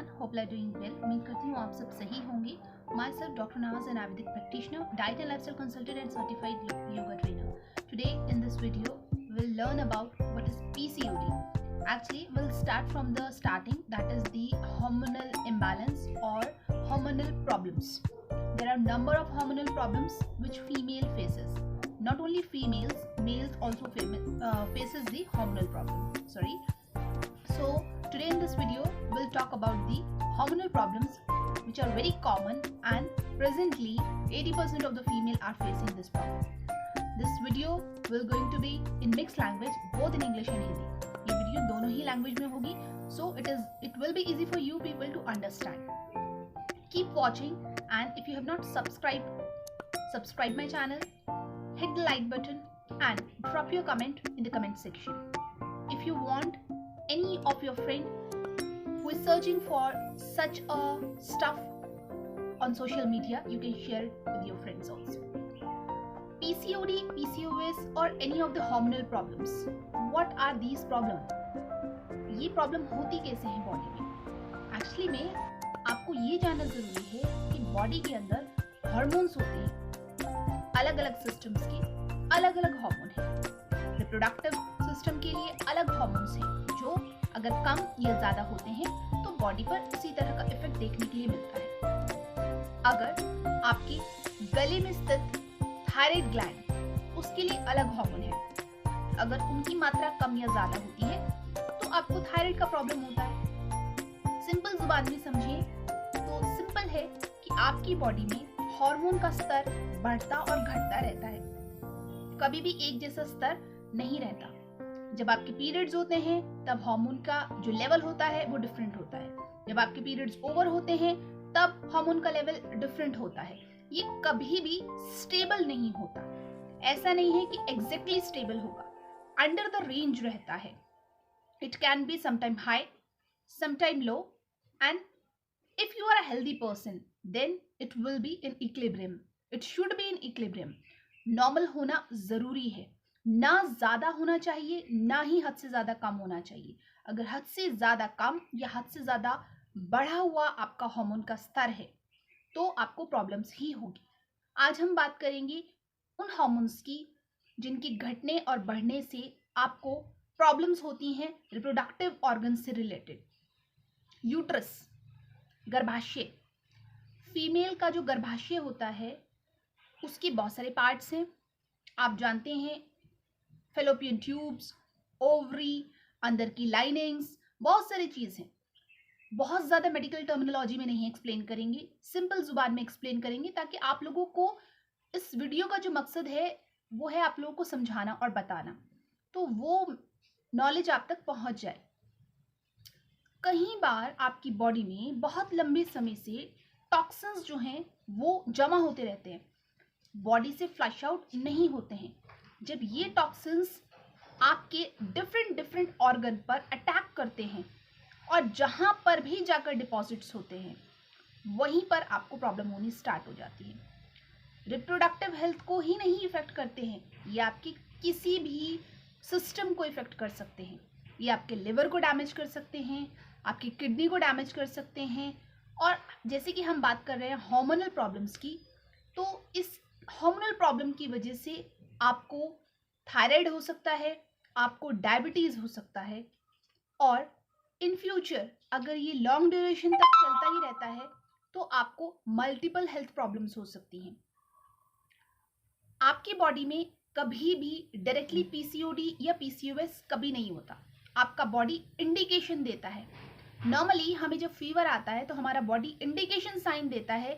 Everyone, hope you are doing well. उम्मीद करती हूँ आप सब सही होंगे। Myself doctor Nawaz, an Ayurvedic practitioner, diet and lifestyle consultant and certified yoga trainer. Today in this video we'll learn about what is PCOD. Actually we'll start from the starting, that is the hormonal imbalance or hormonal problems. There are number of hormonal problems which female faces. Not only females, males also faces the hormonal problem. So today in this video we'll talk about the hormonal problems which are very common, and presently 80% of the female are facing this problem. This video will going to be in mixed language, both in English and Hindi. ये video दोनों ही language में होगी, so it will be easy for you people to understand. Keep watching, and if you have not subscribe my channel, hit the like button and drop your comment in the comment section. If you want any of your friend who is searching for such a stuff on social media, you can share it with your friends also. PCOD, PCOS or any of the hormonal problems. What are these problems? ये problem होती कैसे हैं body में? Actually में आपको ये जानना जरूरी है कि बॉडी के अंदर हार्मोन्स होते हैं, अलग अलग सिस्टम्स के अलग अलग हार्मोन हैं। रिप्रोडक्टिव सिस्टम के लिए अलग हार्मोन्स हैं जो अगर कम या ज्यादा होते हैं तो बॉडी पर इसी तरह का इफेक्ट देखने के लिए मिलता है। अगर आपके गले में स्थित थायराइड ग्लैंड, उसके लिए अलग हार्मोन है। अगर उनकी मात्रा कम या ज्यादा होती है तो आपको थायराइड का प्रॉब्लम होता है। सिंपल जुबान में समझिए तो सिंपल है कि आपकी बॉडी में हार्मोन का स्तर बढ़ता और घटता रहता है, कभी भी एक जैसा स्तर नहीं रहता। जब आपके पीरियड्स होते हैं तब हार्मोन का जो लेवल होता है वो डिफरेंट होता है। जब आपके पीरियड्स ओवर होते हैं तब हार्मोन का लेवल डिफरेंट होता है। ये कभी भी स्टेबल नहीं होता। ऐसा नहीं है कि एग्जैक्टली स्टेबल होगा, अंडर द रेंज रहता है। It can be sometime high, sometime low, and if you are a healthy person then it will be in equilibrium. It should be in equilibrium. Normal होना जरूरी है, ना ज्यादा होना चाहिए ना ही हद से ज्यादा कम होना चाहिए। अगर हद से ज्यादा कम या हद से ज्यादा बढ़ा हुआ आपका हार्मोन का स्तर है तो आपको प्रॉब्लम्स ही होगी। आज हम बात करेंगे उन हार्मोन्स की जिनके घटने और बढ़ने से आपको प्रॉब्लम्स होती हैं रिप्रोडक्टिव ऑर्गन से रिलेटेड। यूट्रस, गर्भाशय। फीमेल का जो गर्भाशय होता है उसके बहुत सारे पार्ट्स हैं। आप जानते हैं फेलोपियन ट्यूब्स, ओवरी, अंदर की लाइनिंग्स, बहुत सारी चीज हैं। बहुत ज्यादा मेडिकल टर्मिनोलॉजी में नहीं एक्सप्लेन करेंगे, सिंपल जुबान में एक्सप्लेन करेंगे ताकि आप लोगों को इस वीडियो का जो मकसद है वो है आप लोगों को समझाना और बताना, तो वो नॉलेज आप तक पहुंच जाए। कई बार आपकी बॉडी में बहुत लंबे समय से टॉक्सिन्स जो हैं वो जमा होते रहते हैं, बॉडी से फ्लश आउट नहीं होते हैं। जब ये टॉक्सिन्स आपके डिफरेंट ऑर्गन पर अटैक करते हैं और जहां पर भी जाकर डिपॉजिट्स होते हैं वहीं पर आपको प्रॉब्लम होनी स्टार्ट हो जाती है। रिप्रोडक्टिव हेल्थ को ही नहीं इफेक्ट करते हैं, ये आपके किसी भी सिस्टम को इफेक्ट कर सकते हैं। ये आपके लिवर को डैमेज कर सकते हैं, आपकी किडनी को डैमेज कर सकते हैं। और जैसे कि हम बात कर रहे हैं हार्मोनल प्रॉब्लम्स की, तो इस हार्मोनल प्रॉब्लम की वजह से आपको थायराइड हो सकता है, आपको डायबिटीज हो सकता है, और इन फ्यूचर अगर ये लॉन्ग ड्यूरेशन तक चलता ही रहता है तो आपको मल्टीपल हेल्थ प्रॉब्लम्स हो सकती हैं। आपकी बॉडी में कभी भी डायरेक्टली पीसीओडी या पीसीओएस कभी नहीं होता। आपका बॉडी इंडिकेशन देता है। नॉर्मली हमें जब फीवर आता है तो हमारा बॉडी इंडिकेशन साइन देता है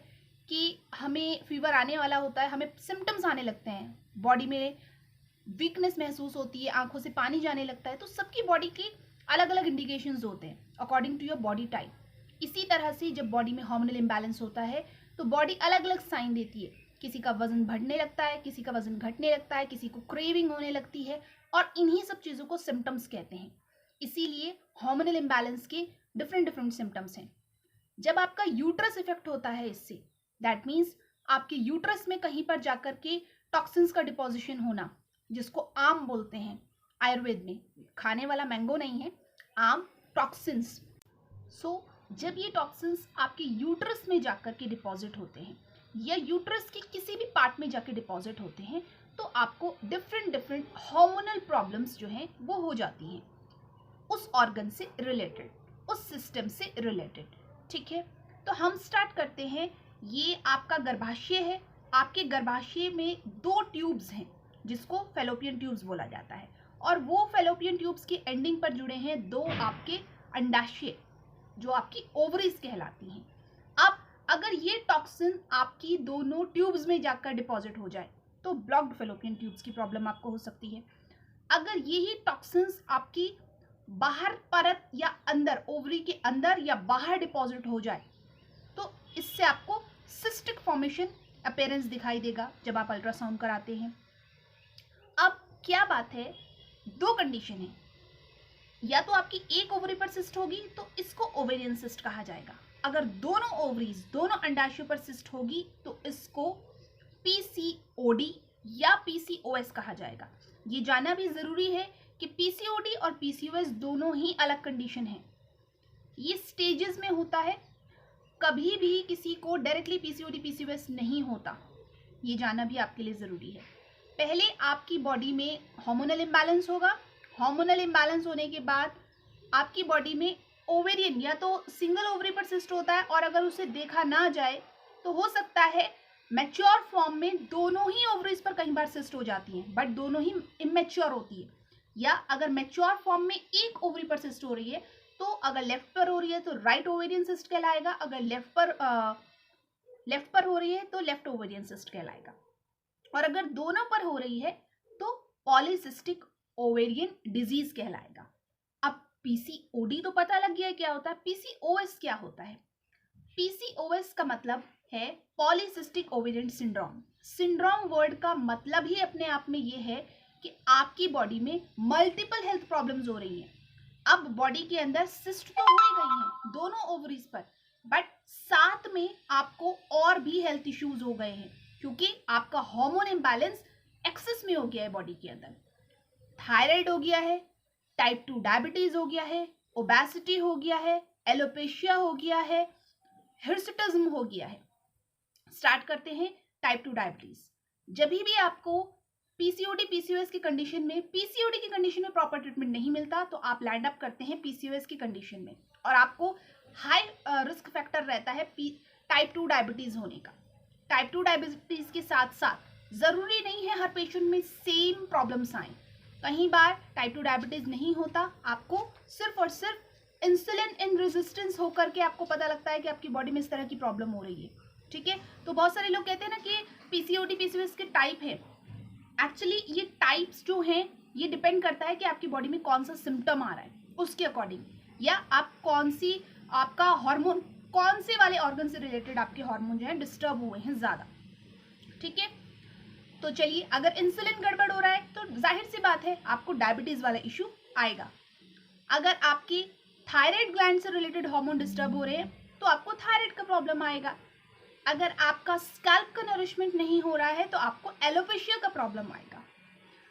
कि हमें फीवर आने वाला होता है, हमें सिम्टम्स आने लगते हैं, बॉडी में वीकनेस महसूस होती है, आंखों से पानी जाने लगता है। तो सबकी बॉडी के अलग अलग इंडिकेशंस होते हैं according to your body type. इसी तरह से जब बॉडी में हार्मोनल इम्बैलेंस होता है तो बॉडी अलग अलग साइन देती है। किसी का वजन बढ़ने लगता है, किसी का वजन घटने लगता है, किसी को क्रेविंग होने लगती है, और इन्हीं सब चीज़ों को सिम्टम्स कहते हैं। इसीलिए हार्मोनल इम्बैलेंस के डिफरेंट सिम्टम्स हैं। जब आपका यूट्रस इफेक्ट होता है इससे, दैट मीन्स आपके यूट्रस में कहीं पर जाकर के टॉक्सिन्स का डिपोजिशन होना, जिसको आम बोलते हैं आयुर्वेद में। खाने वाला मैंगो नहीं है, आम, टॉक्सिन्स। सो जब ये टॉक्सिन्स आपके यूट्रस में जाकर के डिपॉजिट होते हैं या यूट्रस की किसी भी पार्ट में जाके डिपॉजिट होते हैं, तो आपको डिफरेंट हार्मोनल प्रॉब्लम्स जो हैं वो हो जाती हैं उस ऑर्गन से रिलेटेड, उस सिस्टम से रिलेटेड। ठीक है, तो हम स्टार्ट करते हैं। ये आपका गर्भाशय है। आपके गर्भाशय में 2 ट्यूब्स हैं जिसको फैलोपियन ट्यूब्स बोला जाता है, और वो फैलोपियन ट्यूब्स की एंडिंग पर जुड़े हैं 2 आपके अंडाशय जो आपकी ओवरीज कहलाती हैं। अब अगर ये टॉक्सिन आपकी दोनों ट्यूब्स में जाकर डिपॉजिट हो जाए तो ब्लॉक्ड फैलोपियन ट्यूब्स की प्रॉब्लम आपको हो सकती है। अगर यही टॉक्सिन्स आपकी बाहर परत या अंदर, ओवरी के अंदर या बाहर डिपॉजिट हो जाए तो इससे आपको सिस्टिक फॉर्मेशन अपीयरेंस दिखाई देगा जब आप अल्ट्रासाउंड कराते हैं। अब क्या बात है, 2 कंडीशन है, या तो आपकी एक ओवरी पर सिस्ट होगी तो इसको ओवेरियन सिस्ट कहा जाएगा। अगर दोनों ओवरीज, दोनों अंडाशयों पर सिस्ट होगी तो इसको पीसीओडी या पीसीओएस कहा जाएगा। ये जानना भी जरूरी है कि पीसीओडी और पीसीओएस दोनों ही अलग कंडीशन है। ये स्टेजेस में होता है, कभी भी किसी को डायरेक्टली पीसीओडी पीसीओएस नहीं होता, ये जानना भी आपके लिए जरूरी है। पहले आपकी बॉडी में हार्मोनल इम्बैलेंस होगा। हार्मोनल इम्बैलेंस होने के बाद आपकी बॉडी में ओवेरियन या तो सिंगल ओवरी पर सिस्ट होता है, और अगर उसे देखा ना जाए तो हो सकता है मैच्योर फॉर्म में दोनों ही ओवरीज पर कई बार सिस्ट हो जाती हैं, बट दोनों ही इमेच्योर होती है। या अगर मैच्योर फॉर्म में एक ओवरी पर सिस्ट हो रही है तो अगर लेफ्ट पर हो रही है तो राइट ओवेरियन सिस्ट कहलाएगा, अगर लेफ्ट पर हो रही है तो लेफ्ट ओवेरियन सिस्ट कहलाएगा, और अगर दोनों पर हो रही है तो पॉलीसिस्टिक ओवेरियन डिजीज कहलाएगा। अब पीसीओडी तो पता लग गया है क्या होता है, पीसीओएस क्या होता है? पीसीओएस का मतलब है polycystic ovarian syndrome. Syndrome word का मतलब ही अपने आप में ये है कि आपकी बॉडी में मल्टीपल हेल्थ प्रॉब्लम्स हो रही हैं। अब बॉडी के अंदर सिस्ट तो हो ही गई हैं दोनों ओवरीज पर, बट साथ में आपको और भी हेल्थ इश्यूज हो गए हैं क्योंकि आपका हार्मोन इम्बैलेंस एक्सेस में हो गया है बॉडी के अंदर। थायराइड हो गया है, टाइप 2 डायबिटीज हो गया है, ओबेसिटी हो गया है, एलोपेशिया हो गया है, हिर्सुटिज्म हो गया है। स्टार्ट करते हैं टाइप 2 डायबिटीज। जब भी आपको पीसीओडी पीसीओएस की कंडीशन में, पीसीओडी की कंडीशन में प्रॉपर ट्रीटमेंट नहीं मिलता तो आप लैंड अप करते हैं पीसीओएस की कंडीशन में, और आपको हाई रिस्क फैक्टर रहता है टाइप 2 डायबिटीज होने का। टाइप 2 डायबिटीज के साथ साथ जरूरी नहीं है हर पेशेंट में सेम प्रॉब्लम्स आए। कई बार टाइप 2 डायबिटीज नहीं होता, आपको सिर्फ और सिर्फ इंसुलिन इन रेजिस्टेंस होकर के आपको पता लगता है कि आपकी बॉडी में इस तरह की प्रॉब्लम हो रही है। ठीक है, तो बहुत सारे लोग कहते हैं ना कि पीसीओडी पीसीओएस के टाइप है। एक्चुअली ये टाइप्स जो हैं ये डिपेंड करता है कि आपकी बॉडी में कौन सा सिम्टम आ रहा है उसके अकॉर्डिंग, या आप आपका हार्मोन कौन से वाले ऑर्गन से रिलेटेड आपके हार्मोन जो है डिस्टर्ब हुए हैं ज़्यादा। ठीक है, तो चलिए, अगर इंसुलिन गड़बड़ हो रहा है तो जाहिर सी बात है आपको डायबिटीज़ वाला इशू आएगा। अगर आपकी थायराइड ग्लैंड से रिलेटेड हार्मोन डिस्टर्ब हो रहे हैं तो आपको थायराइड का प्रॉब्लम आएगा। अगर आपका स्कैल्प का नरिशमेंट नहीं हो रहा है तो आपको एलोपेशिया का प्रॉब्लम आएगा।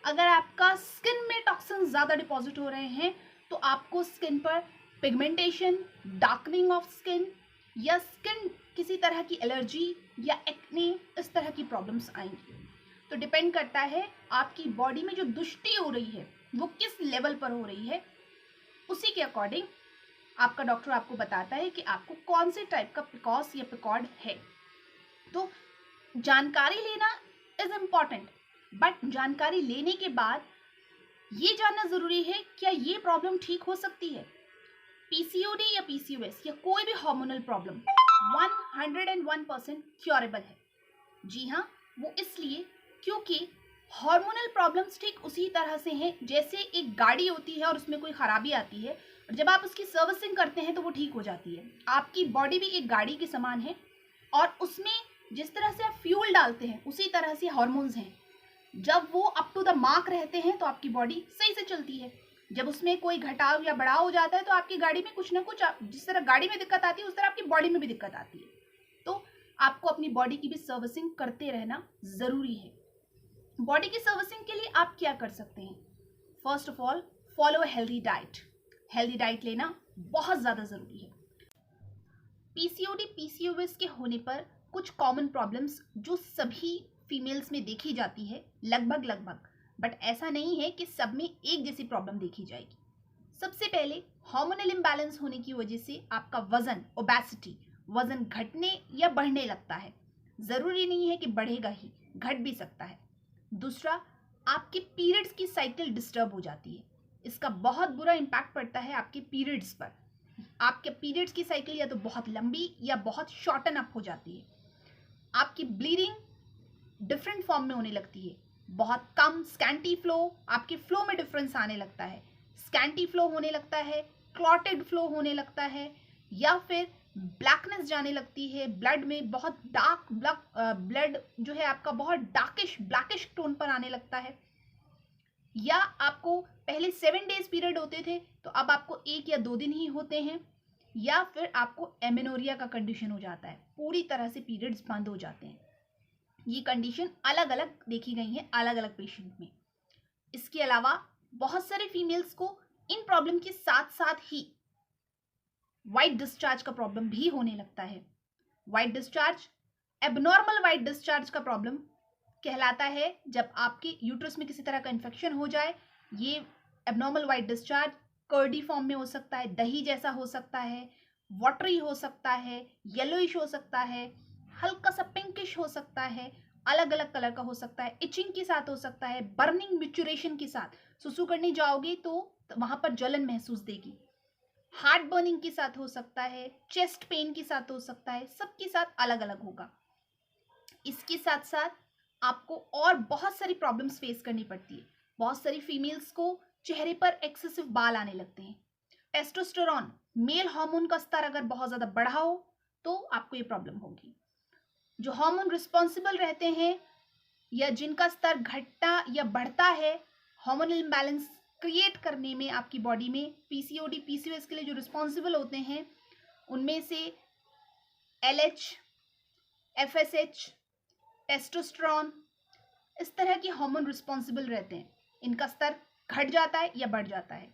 अगर आपका स्किन में टॉक्सिन ज़्यादा डिपॉजिट हो रहे हैं तो आपको स्किन पर पिगमेंटेशन, डार्कनिंग ऑफ स्किन, या स्किन किसी तरह की एलर्जी या एक्ने, इस तरह की प्रॉब्लम्स आएंगी। तो डिपेंड करता है आपकी बॉडी में जो दुष्टि हो रही है वो किस लेवल पर हो रही है, उसी के अकॉर्डिंग आपका डॉक्टर आपको बताता है कि आपको कौन से टाइप का पिकॉस या पिकॉर्ड है। तो जानकारी लेना इज इम्पॉर्टेंट, बट जानकारी लेने के बाद ये जानना जरूरी है क्या ये प्रॉब्लम ठीक हो सकती है। पीसीओडी या पीसीओएस या कोई भी हार्मोनल प्रॉब्लम 101% क्योरेबल है। जी हाँ, वो इसलिए क्योंकि हार्मोनल प्रॉब्लम्स ठीक उसी तरह से हैं जैसे एक गाड़ी होती है और उसमें कोई खराबी आती है और जब आप उसकी सर्विसिंग करते हैं तो वो ठीक हो जाती है। आपकी बॉडी भी एक गाड़ी के समान है और उसमें जिस तरह से आप फ्यूल डालते हैं उसी तरह से हार्मोन्स हैं। जब वो अप टू द मार्क रहते हैं तो आपकी बॉडी सही से चलती है। जब उसमें कोई घटाव या बढ़ाव हो जाता है तो आपकी गाड़ी में कुछ ना कुछ, जिस तरह गाड़ी में दिक्कत आती है उस तरह आपकी बॉडी में भी दिक्कत आती है। तो आपको अपनी बॉडी की भी सर्विसिंग करते रहना ज़रूरी है। बॉडी की सर्विसिंग के लिए आप क्या कर सकते हैं? First of all, follow healthy diet. Healthy diet लेना बहुत ज़्यादा ज़रूरी है। पीसीओडी पीसीओएस के होने पर कुछ कॉमन प्रॉब्लम्स जो सभी फीमेल्स में देखी जाती है लगभग, बट ऐसा नहीं है कि सब में एक जैसी प्रॉब्लम देखी जाएगी। सबसे पहले हार्मोनल इम्बैलेंस होने की वजह से आपका वजन, ओबेसिटी, वजन घटने या बढ़ने लगता है। जरूरी नहीं है कि बढ़ेगा ही, घट भी सकता है। दूसरा, आपके पीरियड्स की साइकिल डिस्टर्ब हो जाती है। इसका बहुत बुरा इम्पैक्ट पड़ता है आपके पीरियड्स पर। आपके पीरियड्स की साइकिल या तो बहुत लंबी या बहुत शॉर्टन अप हो जाती है। आपकी ब्लीडिंग डिफरेंट फॉर्म में होने लगती है, बहुत कम स्कैंटी फ्लो, आपके फ्लो में डिफरेंस आने लगता है, स्कैंटी फ्लो होने लगता है, क्लॉटेड फ्लो होने लगता है, या फिर ब्लैकनेस जाने लगती है, ब्लड में बहुत डार्क ब्लड जो है आपका बहुत डार्किश ब्लैकिश टोन पर आने लगता है, या आपको पहले 7 डेज पीरियड होते थे तो अब आपको 1 या 2 दिन ही होते हैं, या फिर आपको एमेनोरिया का कंडीशन हो जाता है, पूरी तरह से पीरियड्स बंद हो जाते हैं। ये कंडीशन अलग अलग देखी गई है अलग अलग पेशेंट में। इसके अलावा बहुत सारे फीमेल्स को इन प्रॉब्लम के साथ साथ ही वाइट डिस्चार्ज का प्रॉब्लम भी होने लगता है। White discharge, abnormal white discharge का प्रॉब्लम कहलाता है जब आपके यूट्रस में किसी तरह का इन्फेक्शन हो जाए। ये abnormal white discharge curdy form में हो सकता है, दही जैसा हो सकता है, वाटरी हो सकता है, येलोइश हो सकता है, हल्का सा पिंकिश हो सकता है, अलग अलग कलर का हो सकता है, इचिंग के साथ हो सकता है, बर्निंग मिचुरेशन के साथ, सुसु करने जाओगे तो वहां पर जलन महसूस देगी, हार्ट बर्निंग के साथ हो सकता है, चेस्ट पेन के साथ हो सकता है, सबके साथ अलग अलग होगा। इसके साथ साथ आपको और बहुत सारी प्रॉब्लम्स फेस करनी पड़ती है। बहुत सारी फीमेल्स को चेहरे पर एक्सेसिव बाल आने लगते हैं। टेस्टोस्टेरोन, मेल हार्मोन का स्तर अगर बहुत ज्यादा बढ़ा हो तो आपको ये प्रॉब्लम होगी। जो हार्मोन रिस्पॉन्सिबल रहते हैं या जिनका स्तर घटता या बढ़ता है, हार्मोनल इम्बैलेंस क्रिएट करने में आपकी बॉडी में, पीसीओडी पीसीओएस के लिए जो रिस्पॉन्सिबल होते हैं उनमें से एलएच, एफएसएच, टेस्टोस्टेरोन, इस तरह के हार्मोन रिस्पॉन्सिबल रहते हैं। इनका स्तर घट जाता है या बढ़ जाता है।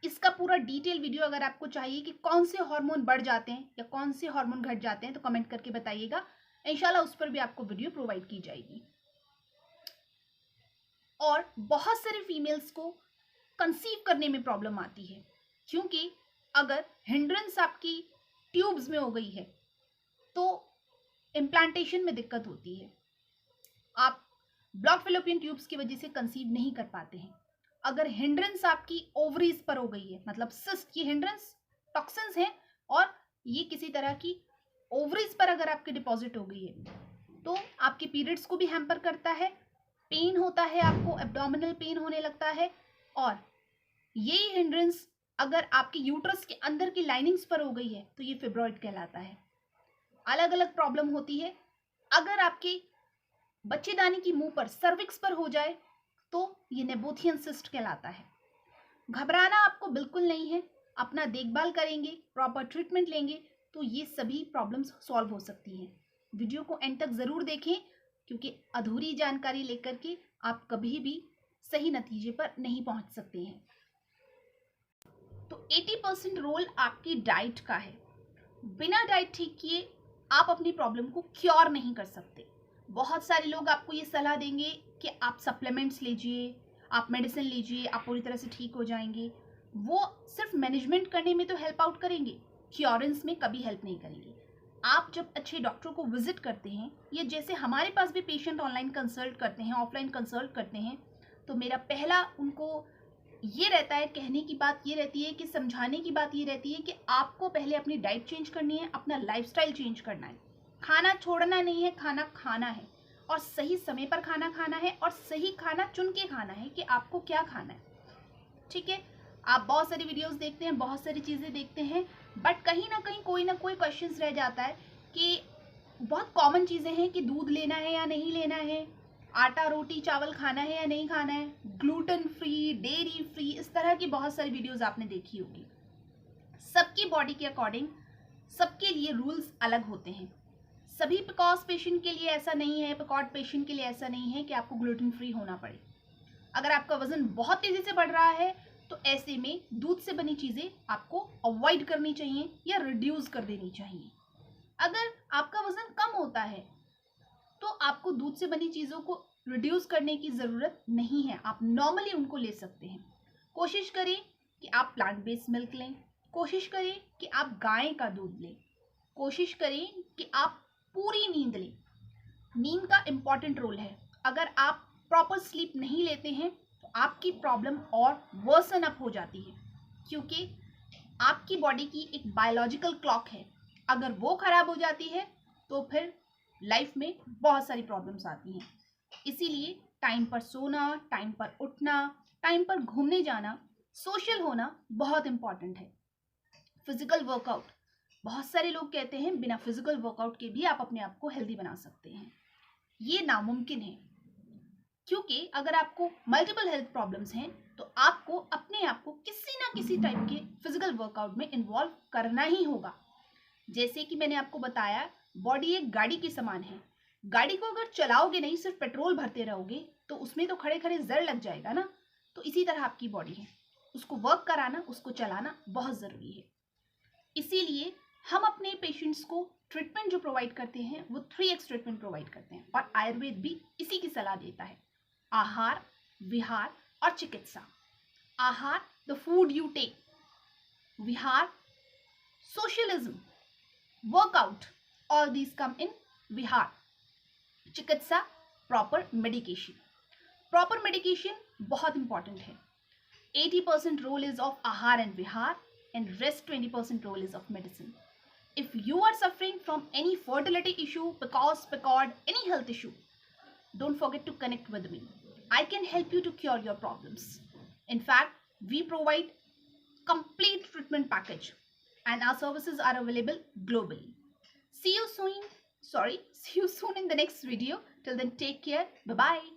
इसका पूरा डिटेल वीडियो अगर आपको चाहिए कि कौन से हार्मोन बढ़ जाते हैं या कौन से हार्मोन घट जाते हैं तो कमेंट करके बताइएगा, इंशाल्लाह उस पर भी आपको वीडियो प्रोवाइड की जाएगी। और बहुत सारे फीमेल्स को कंसीव करने में प्रॉब्लम आती है, क्योंकि अगर हिंड्रेंस आपकी ट्यूब्स में हो गई है तो इम्प्लांटेशन में दिक्कत होती है। आप ब्लॉक फैलोपियन ट्यूब्स की वजह से कंसीव नहीं कर पाते हैं। अगर हिंड्रेंस आपकी ओवरीज पर हो गई है, मतलब सिस्ट, ये हिंड्रेंस टॉक्सिन्स हैं और ये किसी तरह की ओवरीज पर अगर आपके डिपॉजिट हो गई है तो आपके पीरियड्स को भी हैम्पर करता है, पेन होता है, आपको एब्डोमिनल पेन होने लगता है। और यही हिंड्रेंस अगर आपके यूट्रस के अंदर की लाइनिंग्स पर हो गई है तो ये फिब्रॉइड कहलाता है। अलग अलग प्रॉब्लम होती है। अगर आपके बच्चेदानी की मुंह पर, सर्विक्स पर हो जाए तो ये नेबोथियन सिस्ट कहलाता है। घबराना आपको बिल्कुल नहीं है, अपना देखभाल करेंगे, प्रॉपर ट्रीटमेंट लेंगे तो ये सभी प्रॉब्लम्स सॉल्व हो सकती हैं। वीडियो को एंड तक ज़रूर देखें, क्योंकि अधूरी जानकारी लेकर के आप कभी भी सही नतीजे पर नहीं पहुंच सकते हैं। तो 80% रोल आपकी डाइट का है। बिना डाइट ठीक किए आप अपनी प्रॉब्लम को क्योर नहीं कर सकते। बहुत सारे लोग आपको ये सलाह देंगे कि आप सप्लीमेंट्स लीजिए, आप मेडिसिन लीजिए, आप पूरी तरह से ठीक हो जाएंगे। वो सिर्फ मैनेजमेंट करने में तो हेल्प आउट करेंगे, क्योरेंस में कभी हेल्प नहीं करेंगे। आप जब अच्छे डॉक्टर को विजिट करते हैं, या जैसे हमारे पास भी पेशेंट ऑनलाइन कंसल्ट करते हैं, ऑफलाइन कंसल्ट करते हैं, तो मेरा पहला उनको ये रहता है, कहने की बात ये रहती है, कि समझाने की बात ये रहती है कि आपको पहले अपनी डाइट चेंज करनी है, अपना लाइफस्टाइल चेंज करना है। खाना छोड़ना नहीं है, खाना खाना है, और सही समय पर खाना खाना है, और सही खाना चुन के खाना है कि आपको क्या खाना है। ठीक है, आप बहुत सारी वीडियोस देखते हैं, बहुत सारी चीज़ें देखते हैं, बट कहीं ना कहीं कोई ना कोई क्वेश्चंस रह जाता है कि बहुत कॉमन चीज़ें हैं कि दूध लेना है या नहीं लेना है, आटा रोटी चावल खाना है या नहीं खाना है, ग्लूटेन फ्री, डेयरी फ्री, इस तरह की बहुत सारी वीडियोस आपने देखी होगी। सबकी बॉडी के अकॉर्डिंग सबके लिए रूल्स अलग होते हैं। सभी पिकॉस पेशेंट के लिए ऐसा नहीं है, पिकॉट पेशेंट के लिए ऐसा नहीं है कि आपको ग्लूटेन फ्री होना पड़े। अगर आपका वजन बहुत तेजी से बढ़ रहा है तो ऐसे में दूध से बनी चीज़ें आपको अवॉइड करनी चाहिए या रिड्यूस कर देनी चाहिए। अगर आपका वज़न कम होता है तो आपको दूध से बनी चीज़ों को रिड्यूस करने की ज़रूरत नहीं है, आप नॉर्मली उनको ले सकते हैं। कोशिश करें कि आप प्लांट बेस्ड मिल्क लें, कोशिश करें कि आप गाय का दूध लें, कोशिश करें कि आप पूरी नींद लें। नींद का इम्पॉर्टेंट रोल है। अगर आप प्रॉपर स्लीप नहीं लेते हैं तो आपकी प्रॉब्लम और वर्सन अप हो जाती है, क्योंकि आपकी बॉडी की एक बायोलॉजिकल क्लॉक है। अगर वो खराब हो जाती है तो फिर लाइफ में बहुत सारी प्रॉब्लम्स आती हैं। इसीलिए टाइम पर सोना, टाइम पर उठना, टाइम पर घूमने जाना, सोशल होना बहुत इम्पॉर्टेंट है। फिजिकल वर्कआउट, बहुत सारे लोग कहते हैं बिना फिजिकल वर्कआउट के भी आप अपने आप को हेल्दी बना सकते हैं। ये नामुमकिन है, क्योंकि अगर आपको मल्टीपल हेल्थ प्रॉब्लम्स हैं तो आपको अपने आप को किसी ना किसी टाइप के फिजिकल वर्कआउट में इन्वॉल्व करना ही होगा। जैसे कि मैंने आपको बताया, बॉडी एक गाड़ी के समान है। गाड़ी को अगर चलाओगे नहीं, सिर्फ पेट्रोल भरते रहोगे, तो उसमें तो खड़े खड़े जर लग जाएगा ना। तो इसी तरह आपकी बॉडी है, उसको वर्क कराना, उसको चलाना बहुत ज़रूरी है। इसीलिए हम अपने पेशेंट्स को ट्रीटमेंट जो प्रोवाइड करते हैं वो 3x ट्रीटमेंट प्रोवाइड करते हैं, और आयुर्वेद भी इसी की सलाह देता है। आहार, विहार और चिकित्सा। आहार, द फूड यू टेक। विहार, socialism, workout, all these come in vihar. चिकित्सा, proper medication. Proper medication बहुत important है। 80% role is of ahar and vihar, and rest 20% role is of medicine. If you are suffering from any fertility issue, PCOS, any health issue, don't forget to connect with me. I can help you to cure your problems. In fact, we provide complete treatment package, and our services are available globally. See you soon in the next video. Till then, take care. Bye bye.